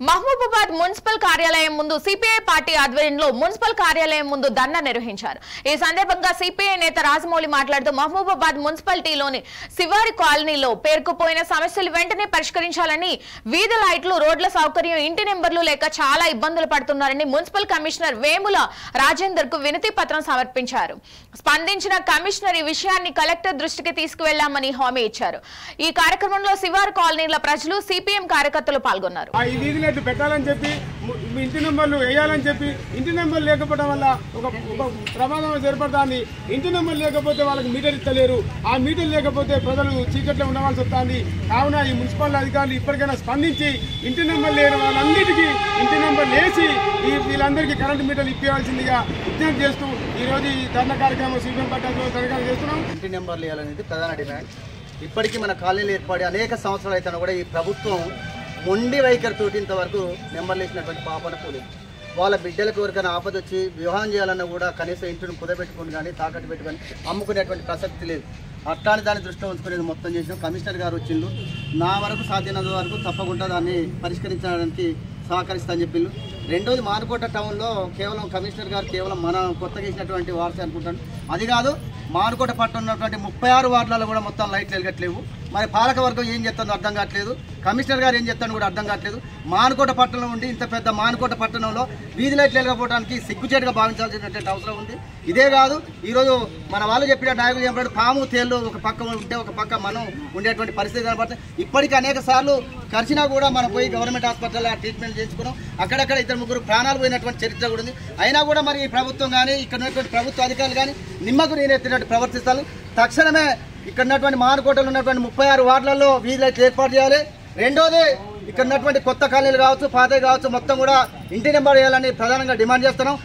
Mahabubabad municipal కార్యాలయం ముందు CPI party ఆధ్వర్యంలో మున్సిపల్ కార్యాలయం ముందు ధర్నా నిర్వహించారు. ఈ సందర్భంగా సిపిఐ నేత రాజమౌళి మాట్లాడుతూ మహబూబాబాద్ మున్సిపాలిటీలోని శివారి కాలనీలో పేరుకుపోయిన సమస్యలు వెంటనే పరిష్కరించాలని, వీధి లైట్లు, రోడ్ల సౌకర్యం, ఇంటి నెంబర్లు లేక చాలా ఇబ్బందులు పడుతున్నారని మున్సిపల్ కమిషనర్ వేముల రాజేందర్ కు వినతి పత్రం సమర్పించారు. స్పందించిన కమిషనర్ ఈ విషయాన్ని కలెక్టర్ దృష్టికి తీసుకువెళ్లామని హామీ ఇచ్చారు. ఈ కార్యక్రమంలో శివారి కాలనీల ప్రజలు, సిపిఎం కార్యకర్తలు పాల్గొన్నారు. పెట్టాలని చెప్పి ఇంటి నెంబర్లు వేయాలని చెప్పి ఇంటి నెంబర్ లేకపోవడం వల్ల ఒక ప్రమాదం ఏర్పడుతుంది. ఇంటి నెంబర్ లేకపోతే వాళ్ళకి మీటర్ ఇస్తలేరు. ఆ మీటర్ లేకపోతే ప్రజలు చీకట్లో ఉండవలసి వస్తుంది. కావున ఈ మున్సిపల్ అధికారులు ఇప్పటికైనా స్పందించి ఇంటి నెంబర్ లేని వాళ్ళందరికీ ఇంటి నెంబర్ వేసి వీళ్ళందరికీ కరెంటు మీటర్లు ఇప్పించాల్సిందిగా విజ్ఞప్తి చేస్తూ ఈరోజు ఈ ధర్నా కార్యక్రమం సిపిఎం పార్టీ ధర్నా చేస్తున్నాం. ఇంటి నెంబర్లు వేయాలనేది ప్రధాన డిమాండ్. ఇప్పటికీ మన కాలనీలు ఏర్పడి అనేక సంవత్సరాలు అయితే కూడా ఈ ప్రభుత్వం మొండి వైఖరితోటి ఇంతవరకు నెంబర్లు వేసినటువంటి పాపన పోలేదు. వాళ్ళ బిడ్డలకు ఎవరికైనా ఆపద వచ్చి వివాహం చేయాలన్నా కూడా కనీసం ఇంటిని కుదపెట్టుకుని కానీ తాకట్టు పెట్టుకొని అమ్ముకునేటువంటి ప్రసక్తి లేదు. అట్లాంటి దాన్ని దృష్టిలో ఉంచుకునేది మొత్తం చేసినాం. కమిషనర్ గారు వచ్చిండు, నా వరకు సాధ్యమైనంత వరకు తప్పకుండా దాన్ని పరిష్కరించడానికి సహకరిస్తానని చెప్పిండు. రెండోది, మానుకోట టౌన్లో కేవలం కమిషనర్ గారు కేవలం మన కొత్తగా ఇచ్చినటువంటి వార్త అనుకుంటాను. అది కాదు, మానుకోట పట్టణంలో ఉన్నటువంటి 36 వార్డులలో కూడా మొత్తం లైట్లు వెలగట్లేవు. మరి పాలకవర్గం ఏం చేస్తుందో అర్థం కావట్లేదు, కమిషనర్ గారు ఏం చేస్తానో కూడా అర్థం కావట్లేదు. మానుకోట పట్టణంలో ఉండి ఇంత పెద్ద మానుకోట పట్టణంలో వీధి లైట్లు వెలగకపోవడానికి సిగ్గుచేటుగా భావించాల్సినటువంటి అవసరం ఉంది. ఇదే కాదు, ఈరోజు మన వాళ్ళు చెప్పిన నాయకులు చెప్పాడు, పాము తేళ్ళు ఒక పక్క ఉంటే ఒక పక్క మనం ఉండేటువంటి పరిస్థితి కనబడుతుంది. ఇప్పటికీ అనేక సార్లు ఖర్చునా కూడా మనం పోయి గవర్నమెంట్ హాస్పిటల్లో ట్రీట్మెంట్ చేయించుకున్నాం. అక్కడక్కడ 2-3 ప్రాణాలు పోయినటువంటి చరిత్ర కూడా ఉంది. అయినా కూడా మరి ఈ ప్రభుత్వం కానీ ఇక్కడ ఉన్నటువంటి ప్రభుత్వ అధికారులు కానీ నిమ్మకు నేనెత్తినట్టు ప్రవర్తిస్తారు. తక్షణమే ఇక్కడ ఉన్నటువంటి మానుకోటలో ఉన్నటువంటి 36 వార్డులలో వీధి లైట్లు ఏర్పాటు చేయాలి. రెండోది, ఇక్కడ ఉన్నటువంటి కొత్త కాలనీలు కావచ్చు, పాతవి కావచ్చు, మొత్తం కూడా ఇంటి నెంబర్ వేయాలని ప్రధానంగా డిమాండ్ చేస్తున్నాం.